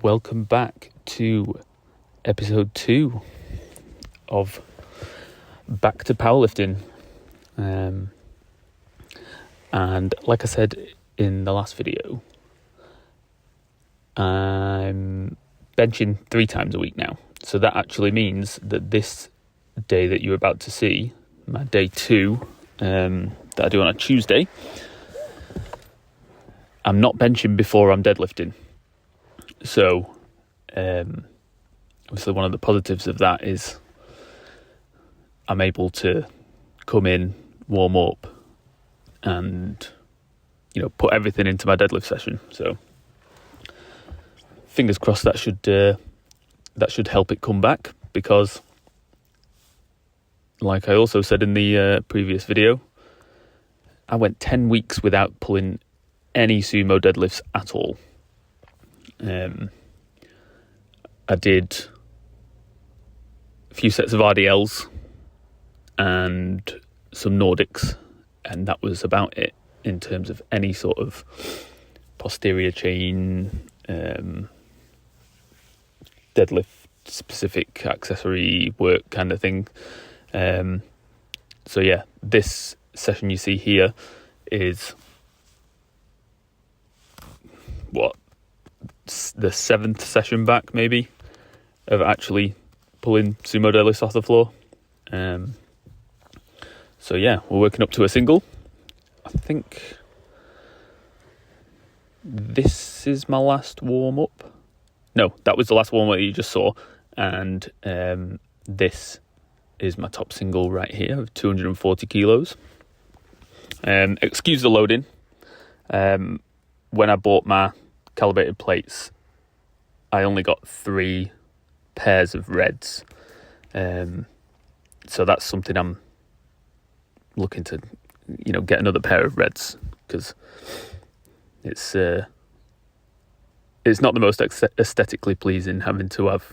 welcome back to episode 2 of Back to Powerlifting. And like I said in the last video, I'm benching 3 times a week now. So that actually means that this day that you're about to see, my day 2, that I do on a Tuesday, I'm not benching before I'm deadlifting. So, obviously one of the positives of that is I'm able to come in, warm up, and, put everything into my deadlift session. So, fingers crossed that should help it come back, because, like I also said in the previous video, I went 10 weeks without pulling any sumo deadlifts at all. I did a few sets of RDLs and some Nordics, and that was about it in terms of any sort of posterior chain, deadlift specific accessory work kind of thing. So yeah, this session you see here is the 7th session back, maybe, of actually pulling sumo deadlifts off the floor. So yeah, we're working up to a single. I think this is my last warm-up. No, that was the last warm-up that you just saw. And this is my top single right here of 240 kilos. Excuse the loading. When I bought my calibrated plates, I only got 3 pairs of reds. So that's something I'm looking to, get another pair of reds, because it's not the most aesthetically pleasing having to have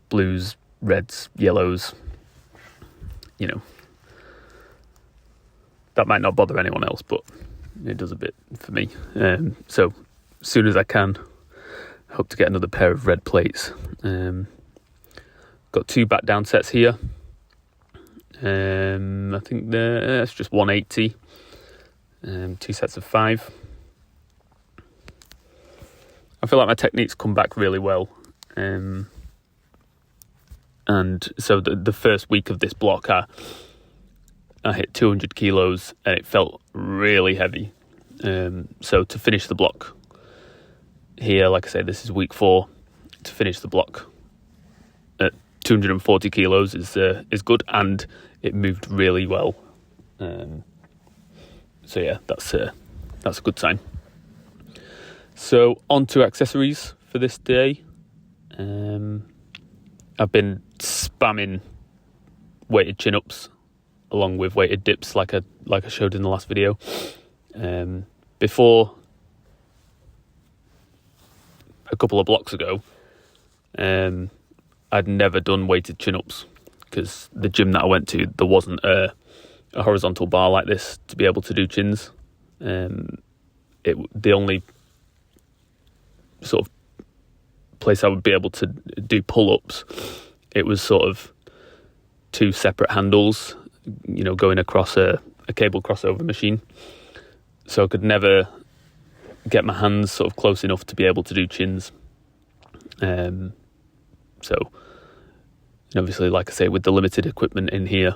blues, reds, yellows. That might not bother anyone else, but it does a bit for me. So as soon as I can, I hope to get another pair of red plates. Got 2 back down sets here. I think it's just 180. 2 sets of 5. I feel like my technique's come back really well. And so the first week of this block, I hit 200 kilos and it felt really heavy. So to finish the block here, like I say, this is week 4. To finish the block at 240 kilos is good, and it moved really well. So yeah, that's a good sign. So on to accessories for this day. I've been spamming weighted chin-ups along with weighted dips, like I showed in the last video. Before, a couple of blocks ago, I'd never done weighted chin-ups, because the gym that I went to, there wasn't a horizontal bar like this to be able to do chins. The only sort of place I would be able to do pull-ups, it was sort of 2 separate handles, going across a cable crossover machine. So I could never get my hands sort of close enough to be able to do chins. So obviously, like I say, with the limited equipment in here,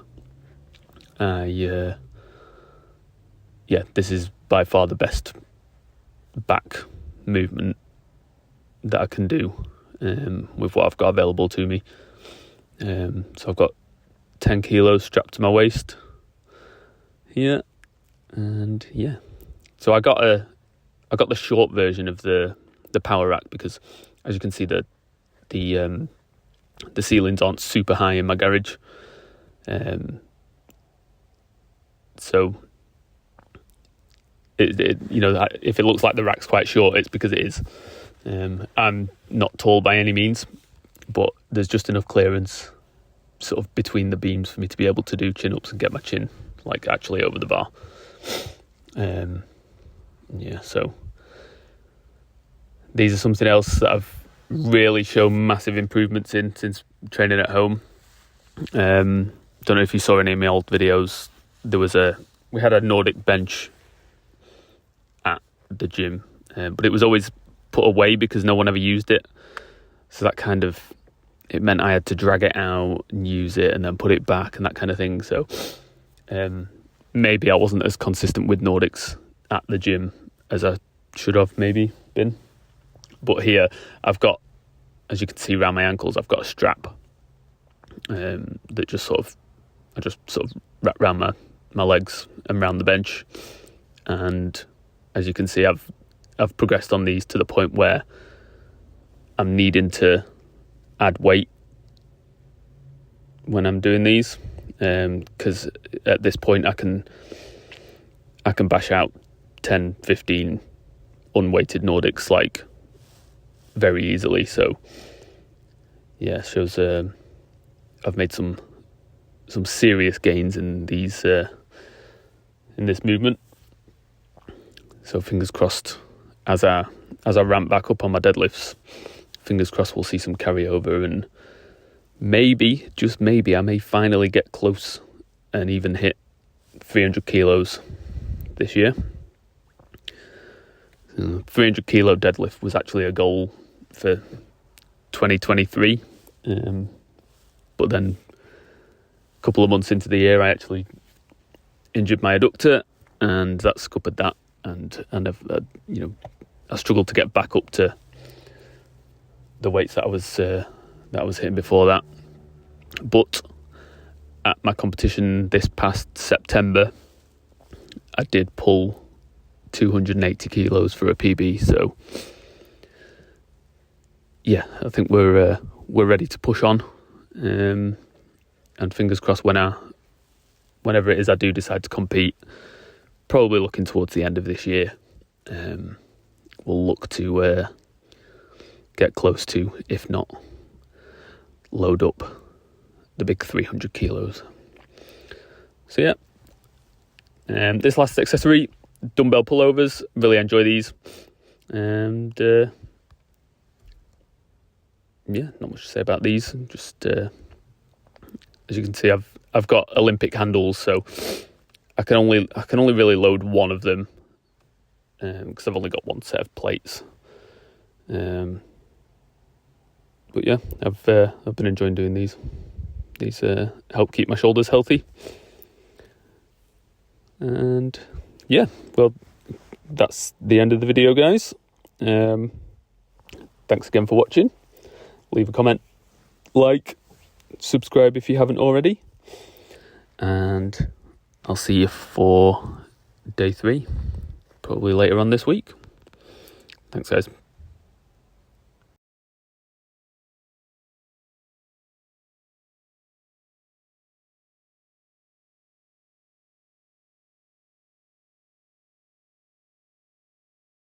this is by far the best back movement that I can do with what I've got available to me. So I've got 10 kilos strapped to my waist here, and yeah. So I got the short version of the power rack, because as you can see, the ceilings aren't super high in my garage. So if it looks like the rack's quite short, it's because it is. I'm not tall by any means, but there's just enough clearance sort of between the beams for me to be able to do chin-ups and get my chin actually over the bar. So These are something else that I've really shown massive improvements in since training at home. Don't know if you saw any of my old videos. We had a Nordic bench at the gym, but it was always put away because no one ever used it. So that it meant I had to drag it out and use it and then put it back and that kind of thing. So maybe I wasn't as consistent with Nordics at the gym as I should have maybe been. But here I've got, as you can see around my ankles, I've got a strap that I just sort of wrap around my legs and around the bench. And as you can see, I've progressed on these to the point where I'm needing to add weight when I'm doing these, because at this point I can bash out 10, 15 unweighted Nordics like very easily. So yeah, shows I've made some serious gains in these in this movement. So fingers crossed, as I ramp back up on my deadlifts, fingers crossed we'll see some carryover, and maybe, just maybe, I may finally get close and even hit 300 kilos this year. 300 kilo deadlift was actually a goal for 2023, but then a couple of months into the year I actually injured my adductor, and that scuppered that, and I struggled to get back up to the weights that I was hitting before that. But at my competition this past September, I did pull 280 kilos for a PB. So yeah, I think we're ready to push on, and fingers crossed whenever it is I do decide to compete, probably looking towards the end of this year, we'll look to get close to, if not load up the big 300 kilos. So yeah, this last accessory, dumbbell pullovers, really enjoy these, and yeah, not much to say about these. Just as you can see, I've got Olympic handles, so I can only really load one of them, because I've only got one set of plates. But yeah, I've been enjoying doing these. These help keep my shoulders healthy. And yeah, well, that's the end of the video, guys. Thanks again for watching. Leave a comment, like, subscribe if you haven't already. And I'll see you for day 3, probably later on this week. Thanks, guys.